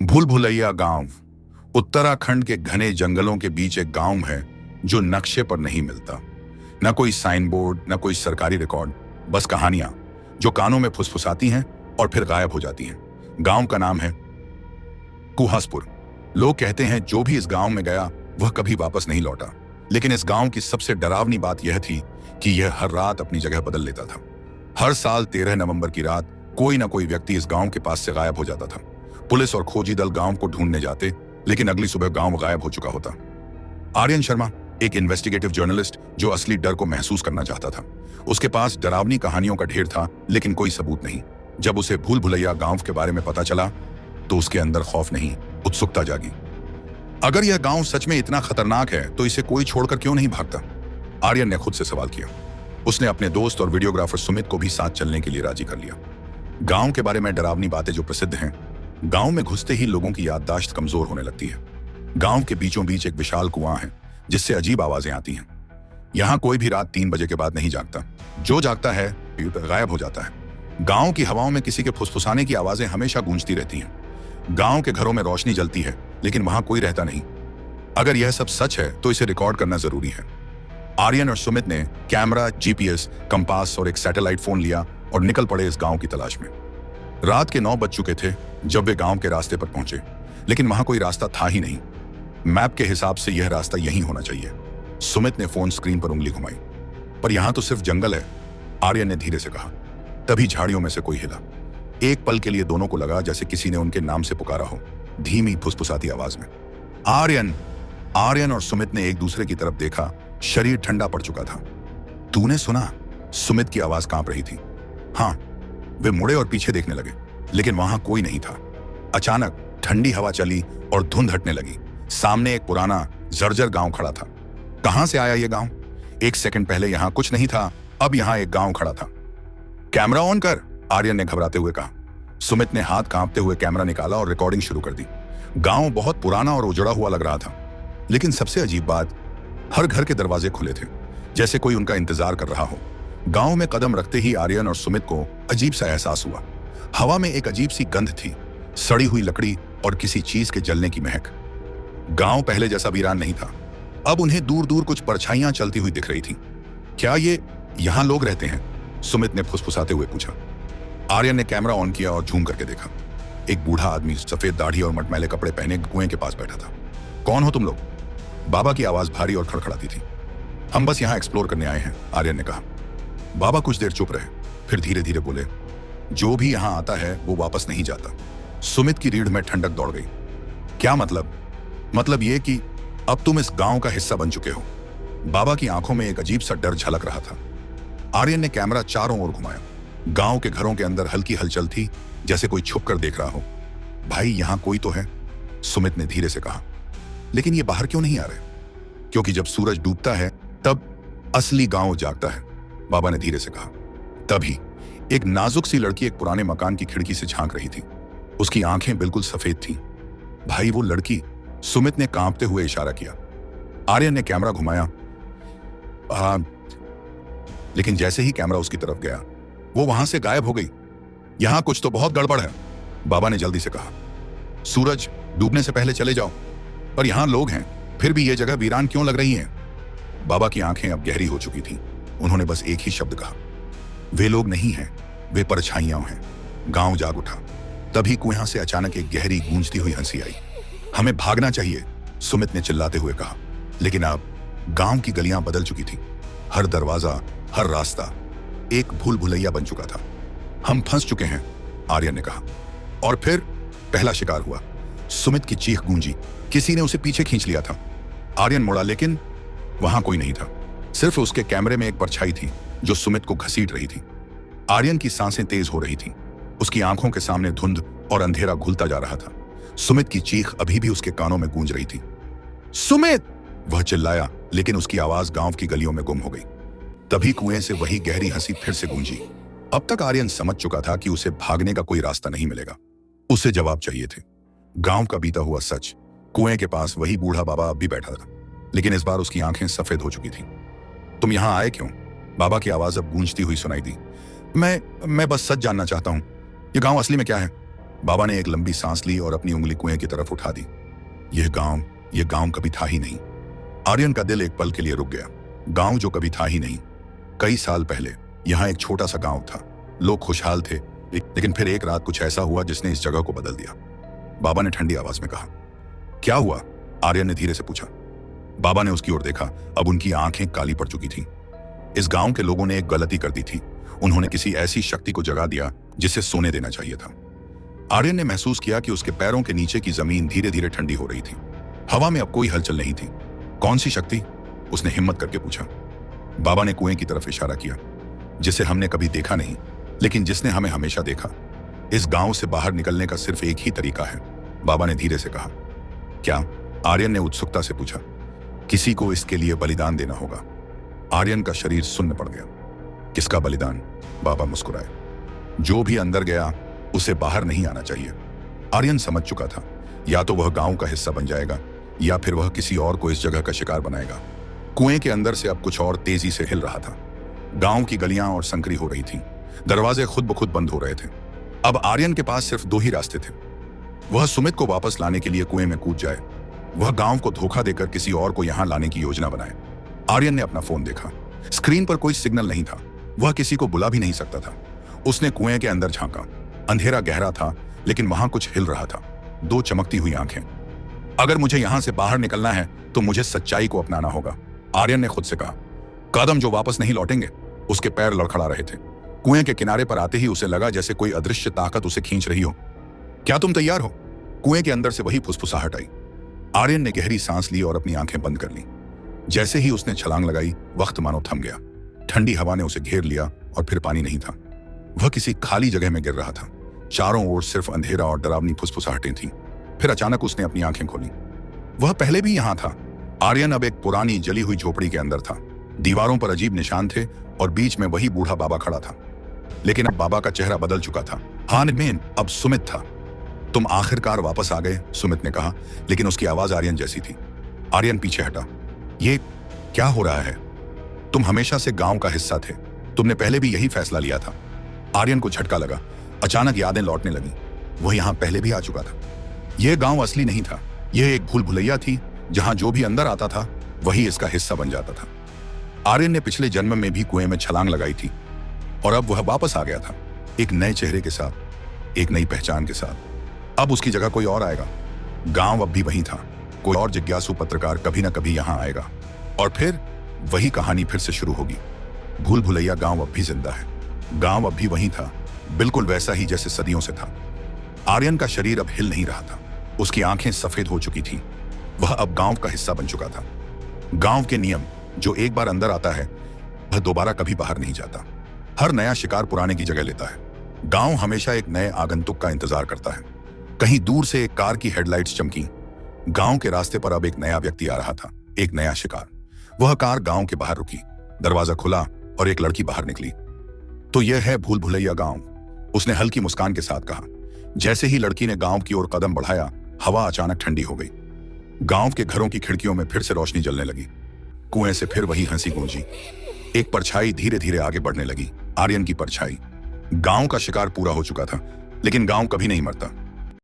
भूल भुलैया गांव उत्तराखंड के घने जंगलों के बीच एक गांव है जो नक्शे पर नहीं मिलता। न कोई साइन बोर्ड, न कोई सरकारी रिकॉर्ड, बस कहानियां जो कानों में फुसफुसाती हैं और फिर गायब हो जाती हैं। गांव का नाम है कुहासपुर। लोग कहते हैं जो भी इस गांव में गया वह कभी वापस नहीं लौटा। लेकिन इस गांव की सबसे डरावनी बात यह थी कि यह हर रात अपनी जगह बदल लेता था। हर साल 13 नवंबर की रात कोई ना कोई व्यक्ति इस गांव के पास से गायब हो जाता था। पुलिस और खोजी दल गांव को ढूंढने जाते, लेकिन अगली सुबह गांव गायब हो चुका होता। आर्यन शर्मा एक इन्वेस्टिगेटिव जर्नलिस्ट जो असली डर को महसूस करना चाहता था। उसके पास डरावनी कहानियों का ढेर था, लेकिन कोई सबूत नहीं। जब उसे भूल भुलैया गांव के बारे में पता चला तो उसके अंदर खौफ नहीं, उत्सुकता जागी। अगर यह गांव सच में इतना खतरनाक है तो इसे कोई छोड़कर क्यों नहीं भागता? आर्यन ने खुद से सवाल किया। उसने अपने दोस्त और वीडियोग्राफर सुमित को भी साथ चलने के लिए राजी कर लिया। गांव के बारे में डरावनी बातें जो प्रसिद्ध हैं, गांव में घुसते ही लोगों की याददाश्त कमजोर होने लगती है। गांव के बीचों बीच एक विशाल कुआं है जिससे अजीब आवाजें आती हैं। यहां कोई भी रात 3 बजे के बाद नहीं जागता। जो जागता है गायब हो जाता है। गांव की हवाओं में किसी के फुसफुसाने की आवाजें हमेशा गूंजती रहती हैं। गांव के घरों में रोशनी जलती है, लेकिन वहां कोई रहता नहीं। अगर यह सब सच है तो इसे रिकॉर्ड करना जरूरी है। आर्यन और सुमित ने कैमरा, जीपीएस, कंपास और एक सैटेलाइट फोन लिया और निकल पड़े इस गांव की तलाश में। रात के 9 बज चुके थे जब वे गांव के रास्ते पर पहुंचे, लेकिन वहां कोई रास्ता था ही नहीं। मैप के हिसाब से यह रास्ता यहीं होना चाहिए। सुमित ने फोन स्क्रीन पर उंगली घुमाई। पर यहां तो सिर्फ जंगल है, आर्यन ने धीरे से कहा। तभी झाड़ियों में से कोई हिला। एक पल के लिए दोनों को लगा जैसे किसी ने उनके नाम से पुकारा हो, धीमी फुसफुसाती आवाज में। आर्यन! आर्यन और सुमित ने एक दूसरे की तरफ देखा। शरीर ठंडा पड़ चुका था। तूने सुना? सुमित की आवाज कांप रही थी। हाँ। वे मुड़े और पीछे देखने लगे, लेकिन वहां कोई नहीं था। अचानक ठंडी हवा चली और धुंध हटने लगी। सामने एक पुराना जर्जर गांव खड़ा था। कहां से आया यह गांव? 1 सेकंड पहले यहां कुछ नहीं था, अब यहां एक गांव खड़ा था। कैमरा ऑन कर, आर्यन ने घबराते हुए कहा। सुमित ने हाथ कांपते हुए कैमरा निकाला और रिकॉर्डिंग शुरू कर दी। गांव बहुत पुराना और उजड़ा हुआ लग रहा था, लेकिन सबसे अजीब बात, हर घर के दरवाजे खुले थे, जैसे कोई उनका इंतजार कर रहा हो। गांव में कदम रखते ही आर्यन और सुमित को अजीब सा एहसास हुआ। हवा में एक अजीब सी गंध थी, सड़ी हुई लकड़ी और किसी चीज के जलने की महक। गांव पहले जैसा वीरान नहीं था। अब उन्हें दूर दूर कुछ परछाइयां चलती हुई दिख रही थी। क्या ये यहां लोग रहते हैं? सुमित ने फुसफुसाते हुए पूछा। आर्यन ने कैमरा ऑन किया और झूम करके देखा। एक बूढ़ा आदमी सफेद दाढ़ी और मटमैले कपड़े पहने कुएं के पास बैठा था। कौन हो तुम लोग? बाबा की आवाज भारी और खड़खड़ाती थी। हम बस यहां एक्सप्लोर करने आए हैं, आर्यन ने कहा। बाबा कुछ देर चुप रहे, फिर धीरे धीरे बोले, जो भी यहां आता है वो वापस नहीं जाता। सुमित की रीढ़ में ठंडक दौड़ गई। क्या मतलब? मतलब ये कि अब तुम इस गांव का हिस्सा बन चुके हो। बाबा की आंखों में एक अजीब सा डर झलक रहा था। आर्यन ने कैमरा चारों ओर घुमाया। गांव के घरों के अंदर हल्की हलचल थी, जैसे कोई छुप कर देख रहा हो। भाई यहां कोई तो है, सुमित ने धीरे से कहा। लेकिन ये बाहर क्यों नहीं आ रहे? क्योंकि जब सूरज डूबता है तब असली गांव जागता है, बाबा ने धीरे से कहा। तभी एक नाजुक सी लड़की एक पुराने मकान की खिड़की से झांक रही थी। उसकी आंखें बिल्कुल सफेद थीं। भाई वो लड़की, सुमित ने कांपते हुए इशारा किया। आर्यन ने कैमरा घुमाया। लेकिन जैसे ही कैमरा उसकी तरफ गया वो वहां से गायब हो गई। यहां कुछ तो बहुत गड़बड़ है, बाबा ने जल्दी से कहा। सूरज डूबने से पहले चले जाओ। पर यहां लोग हैं, फिर भी यह जगह वीरान क्यों लग रही है? बाबा की आंखें अब गहरी हो चुकी थीं। उन्होंने बस एक ही शब्द कहा, वे लोग नहीं हैं, वे परछाइयां हैं। गांव जाग उठा। तभी कुएं से अचानक एक गहरी गूंजती हुई हंसी आई। हमें भागना चाहिए, सुमित ने चिल्लाते हुए कहा। लेकिन अब गांव की गलियां बदल चुकी थी। हर दरवाजा, हर रास्ता एक भूल भुलैया बन चुका था। हम फंस चुके हैं, आर्यन ने कहा। और फिर पहला शिकार हुआ। सुमित की चीख गूंजी। किसी ने उसे पीछे खींच लिया था। आर्यन मुड़ा, लेकिन वहां कोई नहीं था। सिर्फ उसके कैमरे में एक परछाई थी जो सुमित को घसीट रही थी। आर्यन की सांसें तेज हो रही थीं। उसकी आंखों के सामने धुंध और अंधेरा घुलता जा रहा था। सुमित की चीख अभी भी उसके कानों में गूंज रही थी। सुमित! वह चिल्लाया, लेकिन उसकी आवाज गांव की गलियों में गुम हो गई। तभी कुएं से वही गहरी हंसी फिर से गूंजी। अब तक आर्यन समझ चुका था कि उसे भागने का कोई रास्ता नहीं मिलेगा। उसे जवाब चाहिए थे। गांव का बीता हुआ सच। कुएं के पास वही बूढ़ा बाबा अब भी बैठा था, लेकिन इस बार उसकी आंखें सफेद हो चुकी थीं। तुम यहां आए क्यों? बाबा की आवाज अब गूंजती हुई सुनाई दी। मैं बस सच जानना चाहता हूं, ये गांव असली में क्या है? बाबा ने एक लंबी सांस ली और अपनी उंगली कुएं की तरफ उठा दी। यह गांव कभी था ही नहीं। आर्यन का दिल एक पल के लिए रुक गया। गांव जो कभी था ही नहीं। कई साल पहले यहाँ एक छोटा सा गांव था। लोग खुशहाल थे, लेकिन फिर एक रात कुछ ऐसा हुआ जिसने इस जगह को बदल दिया। बाबा ने ठंडी आवाज में कहा। क्या हुआ? आर्यन ने धीरे से पूछा। बाबा ने उसकी ओर देखा। अब उनकी आंखें काली पड़ चुकी थीं। इस गांव के लोगों ने एक गलती कर दी थी। उन्होंने किसी ऐसी शक्ति को जगा दिया जिसे सोने देना चाहिए था। आर्यन ने महसूस किया कि उसके पैरों के नीचे की जमीन धीरे धीरे ठंडी हो रही थी। हवा में अब कोई हलचल नहीं थी। कौन सी शक्ति? उसने हिम्मत करके पूछा। बाबा ने कुएं की तरफ इशारा किया। जिसे हमने कभी देखा नहीं, लेकिन जिसने हमें हमेशा देखा। इस गांव से बाहर निकलने का सिर्फ एक ही तरीका है, बाबा ने धीरे से कहा। क्या? आर्यन ने उत्सुकता से पूछा। किसी को इसके लिए बलिदान देना होगा। आर्यन का शरीर सुन्न पड़ गया। किसका बलिदान? बाबा मुस्कुराए। जो भी अंदर गया उसे बाहर नहीं आना चाहिए। आर्यन समझ चुका था, या तो वह गांव का हिस्सा बन जाएगा या फिर वह किसी और को इस जगह का शिकार बनाएगा। कुएं के अंदर से अब कुछ और तेजी से हिल रहा था। गांव की गलियां और संकरी हो रही थीं। दरवाजे खुद ब खुद बंद हो रहे थे। अब आर्यन के पास सिर्फ दो ही रास्ते थे। वह सुमित को वापस लाने के लिए कुएं में कूद जाए, वह गांव को धोखा देकर किसी और को यहां लाने की योजना बनाए। आर्यन ने अपना फोन देखा। स्क्रीन पर कोई सिग्नल नहीं था। वह किसी को बुला भी नहीं सकता था। उसने कुएं के अंदर झांका। अंधेरा गहरा था, लेकिन वहां कुछ हिल रहा था। दो चमकती हुई आंखें। अगर मुझे यहां से बाहर निकलना है तो मुझे सच्चाई को अपनाना होगा, आर्यन ने खुद से कहा। कदम जो वापस नहीं लौटेंगे। उसके पैर लड़खड़ा रहे थे। कुएं के किनारे पर आते ही उसे लगा जैसे कोई अदृश्य ताकत उसे खींच रही हो। क्या तुम तैयार हो? कुएं के अंदर से वही फुसफुसाहट आई। आर्यन ने गहरी सांस ली और अपनी आंखें बंद कर ली। जैसे ही उसने छलांग लगाई, वक्त मानो थम गया। ठंडी हवा ने उसे घेर लिया और फिर पानी नहीं था। वह किसी खाली जगह में गिर रहा था। चारों ओर सिर्फ अंधेरा और डरावनी फुसफुसाहटें थीं। फिर अचानक उसने अपनी आंखें खोली। वह पहले भी यहां था। आर्यन अब एक पुरानी जली हुई झोपड़ी के अंदर था। दीवारों पर अजीब निशान थे और बीच में वही बूढ़ा बाबा खड़ा था। लेकिन अब बाबा का चेहरा बदल चुका था। हानमेन अब सुमित था। तुम आखिरकार वापस आ गए, सुमित ने कहा, लेकिन उसकी आवाज आर्यन जैसी थी। आर्यन पीछे हटा। ये क्या हो रहा है? तुम हमेशा से गांव का हिस्सा थे। तुमने पहले भी यही फैसला लिया था। आर्यन को झटका लगा। अचानक यादें लौटने लगी। वह यहां पहले भी आ चुका था। यह गांव असली नहीं था। यह एक भूल भुलैया थी जहां जो भी अंदर आता था वही इसका हिस्सा बन जाता था। आर्यन ने पिछले जन्म में भी कुएं में छलांग लगाई थी और अब वह वापस आ गया था, एक नए चेहरे के साथ, एक नई पहचान के साथ। अब उसकी जगह कोई और आएगा। गांव अब भी वही था। कोई और जिज्ञासु पत्रकार कभी ना कभी यहां आएगा और फिर वही कहानी फिर से शुरू होगी। भूल भुलैया गांव अब भी जिंदा है। गांव अब भी वही था, बिल्कुल वैसा ही जैसे सदियों से था। आर्यन का शरीर अब हिल नहीं रहा था। उसकी आंखें सफेद हो चुकी थीं। वह अब गांव का हिस्सा बन चुका था। गांव के नियम, जो एक बार अंदर आता है वह दोबारा कभी बाहर नहीं जाता। हर नया शिकार पुराने की जगह लेता है। गांव हमेशा एक नए आगंतुक का इंतजार करता है। कहीं दूर से एक कार की हेडलाइट्स चमकी। गांव के रास्ते पर अब एक नया व्यक्ति आ रहा था, एक नया शिकार। वह कार गांव के बाहर रुकी। दरवाजा खुला और एक लड़की बाहर निकली। तो यह है भूल भुलैया गांव, उसने हल्की मुस्कान के साथ कहा। जैसे ही लड़की ने गांव की ओर कदम बढ़ाया, हवा अचानक ठंडी हो गई। गांव के घरों की खिड़कियों में फिर से रोशनी जलने लगी। कुएं से फिर वही हंसी गूंजी। एक परछाई धीरे धीरे आगे बढ़ने लगी, आर्यन की परछाई। गांव का शिकार पूरा हो चुका था, लेकिन गांव कभी नहीं मरता।